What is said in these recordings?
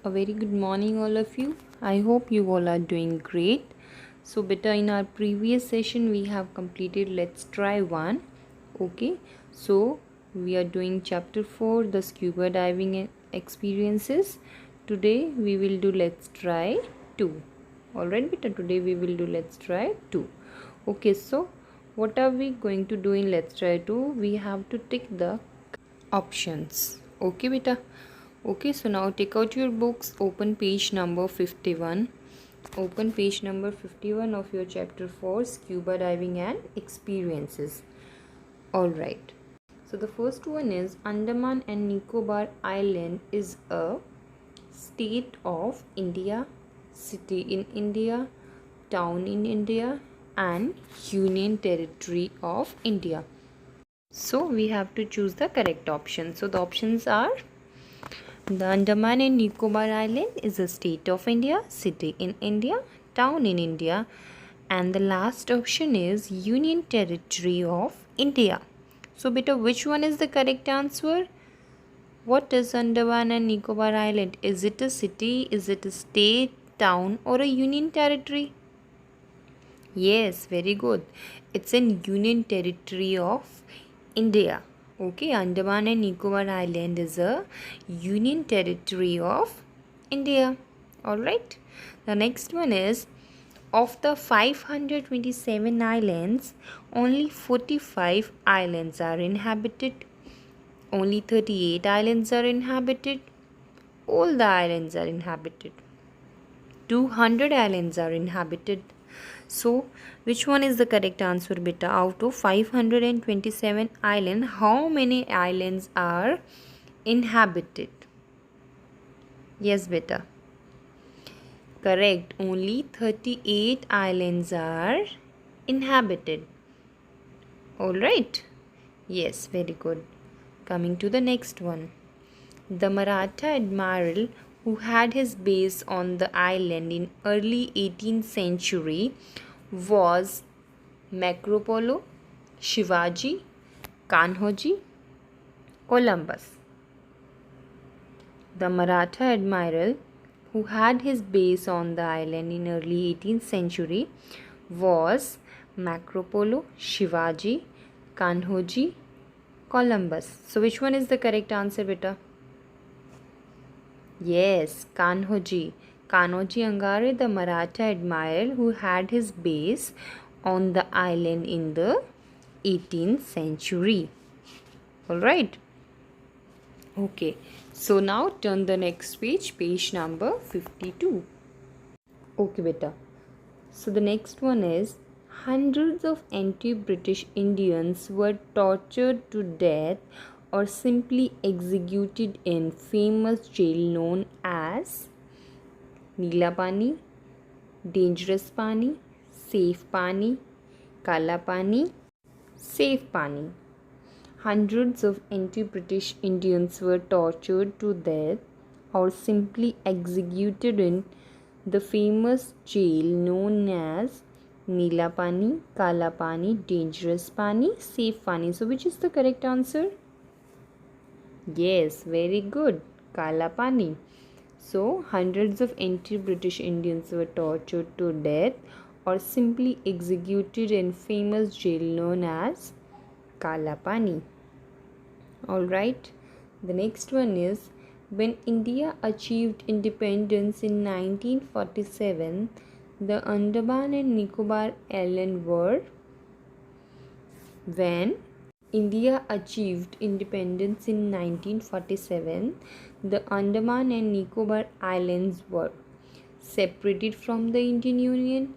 A very good morning, all of you. I hope you all are doing great. So, beta, in our previous session, we have completed Let's Try 1. Okay, so we are doing chapter 4, the scuba diving experiences. Today, we will do Let's Try 2. Alright, beta, today we will do Let's Try 2. Okay, so what are we going to do in Let's Try 2? We have to tick the options. Okay, beta. Okay, so now take out your books, open page number 51. Open page number 51 of your chapter 4, scuba diving and experiences. Alright. So the first one is Andaman and Nicobar Island is a state of India, city in India, town in India, and union territory of India. So we have to choose the correct option. So the options are: the Andaman and Nicobar Island is a state of India, city in India, town in India, and the last option is Union Territory of India. So beta, which one is the correct answer? What is Andaman and Nicobar Island? Is it a city, is it a state, town, or a union territory? Yes, very good. It's an union territory of India. Okay, Andaman and Nicobar Island is a union territory of India. Alright. The next one is, of the 527 islands, only 45 islands are inhabited. Only 38 islands are inhabited. All the islands are inhabited. 200 islands are inhabited. So, which one is the correct answer, beta? Out of 527 islands, how many islands are inhabited? Yes, beta. Correct. Only 38 islands are inhabited. Alright. Yes, very good. Coming to the next one. The Maratha admiral who had his base on the island in early 18th century was Macropolo, Shivaji, Kanhoji, Columbus. The Maratha admiral who had his base on the island in early 18th century was Macropolo, Shivaji, Kanhoji, Columbus. So which one is the correct answer, beta? Yes, Kanhoji. Kanhoji Angare, the Maratha admiral who had his base on the island in the 18th century. Alright. Okay. So now turn the next page, page number 52. Okay, beta. So the next one is, hundreds of anti-British Indians were tortured to death or simply executed in famous jail known as Neela Pani, Dangerous Pani, Safe Pani, Kala Pani, Safe Pani. Hundreds of anti-British Indians were tortured to death or simply executed in the famous jail known as Neela Pani, Kala Pani, Dangerous Pani, Safe Pani. So which is the correct answer? Yes, very good. Kala Pani. So, hundreds of anti-British Indians were tortured to death or simply executed in famous jail known as Kala Pani. Alright, the next one is, when India achieved independence in 1947, the Andaman and Nicobar Islands were. When India achieved independence in 1947, the Andaman and Nicobar Islands were separated from the Indian Union,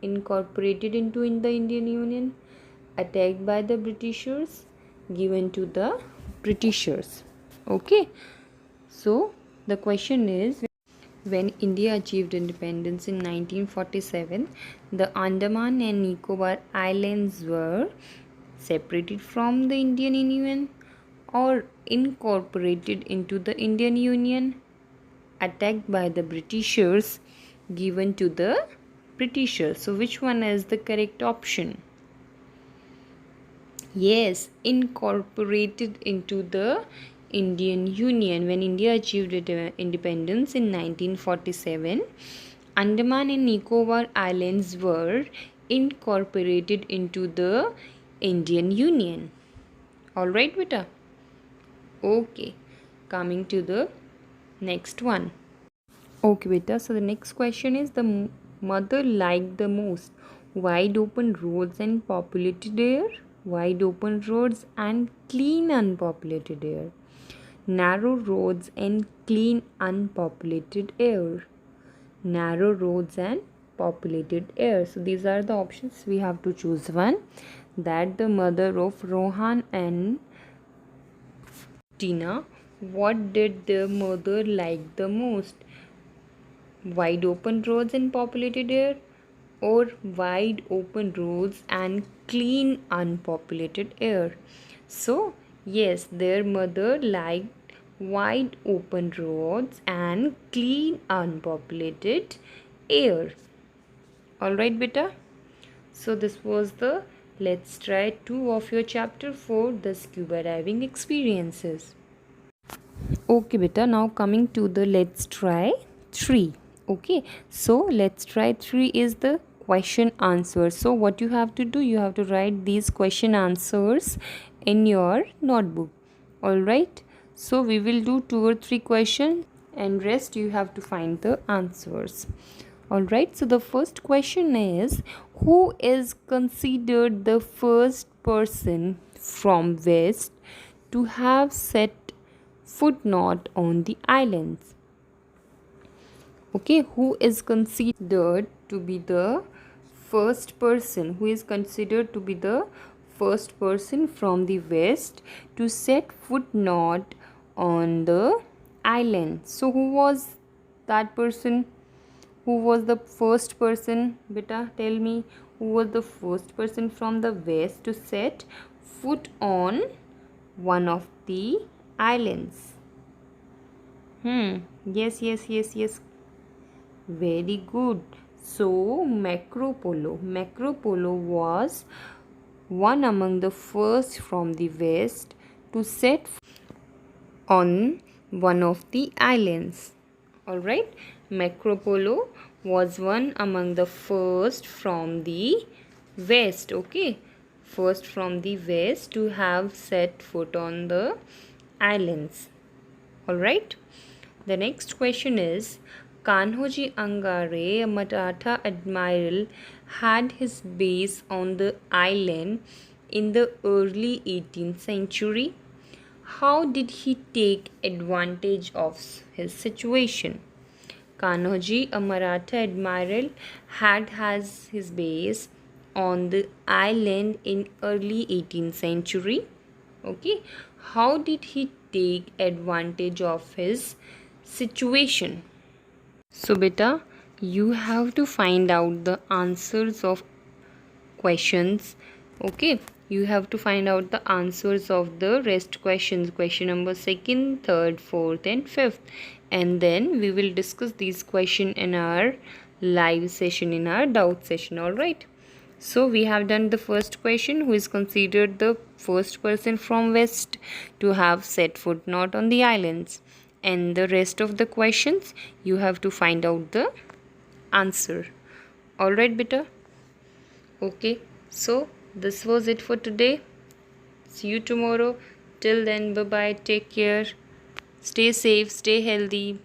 incorporated into the Indian Union, attacked by the Britishers, given to the Britishers. Okay. So the question is, when India achieved independence in 1947, the Andaman and Nicobar Islands were separated from the Indian Union or incorporated into the Indian Union, attacked by the Britishers, given to the Britishers. So which one is the correct option? Yes, incorporated into the Indian Union. When India achieved independence in 1947, Andaman and Nicobar Islands were incorporated into the Indian Union. Alright, beta. Okay, coming to the next one. Okay, beta. So the next question is the mother liked the most wide open roads and populated air, wide open roads and clean unpopulated air, narrow roads and clean unpopulated air, narrow roads and populated air. So these are the options. We have to choose one. That the mother of Rohan and Tina, what did their mother like the most? Wide open roads and populated air, or wide open roads and clean unpopulated air? So yes, their mother liked wide open roads and clean unpopulated air. Alright, beta. So this was the let's try 2 of your chapter 4, the scuba diving experiences. Okay, beta. Now coming to the let's try 3. Okay, so let's try 3 is the question answer. So what you have to do, you have to write these question answers in your notebook. All right, so we will do 2 or 3 questions and rest you have to find the answers. All right, so the first question is, who is considered the first person from west to have set foot not on the islands? Okay, who is considered to be the first person, who is considered to be the first person from the west to set foot not on the island? So who was that person? Who was the first person? Beta, tell me, who was the first person from the west to set foot on one of the islands? Yes. Very good. So Marco Polo was one among the first from the west to set on one of the islands. Alright, Marco Polo was one among the first from the west. Okay, first from the west to have set foot on the islands. Alright, the next question is, Kanhoji Angare, a Maratha admiral, had his base on the island in the early 18th century. How did he take advantage of his situation? Kanhoji, a Maratha admiral, had his base on the island in early 18th century. Okay, how did he take advantage of his situation? So beta, you have to find out the answers of questions. Okay, you have to find out the answers of the rest questions, question number 2nd, 3rd, 4th and 5th, and then we will discuss these questions in our live session, in our doubt session. All right, so we have done the first question, who is considered the first person from west to have set foot not on the islands, and the rest of the questions you have to find out the answer. All right, beta. Okay, so this was it for today. See you tomorrow. Till then, bye bye, take care, stay safe, stay healthy.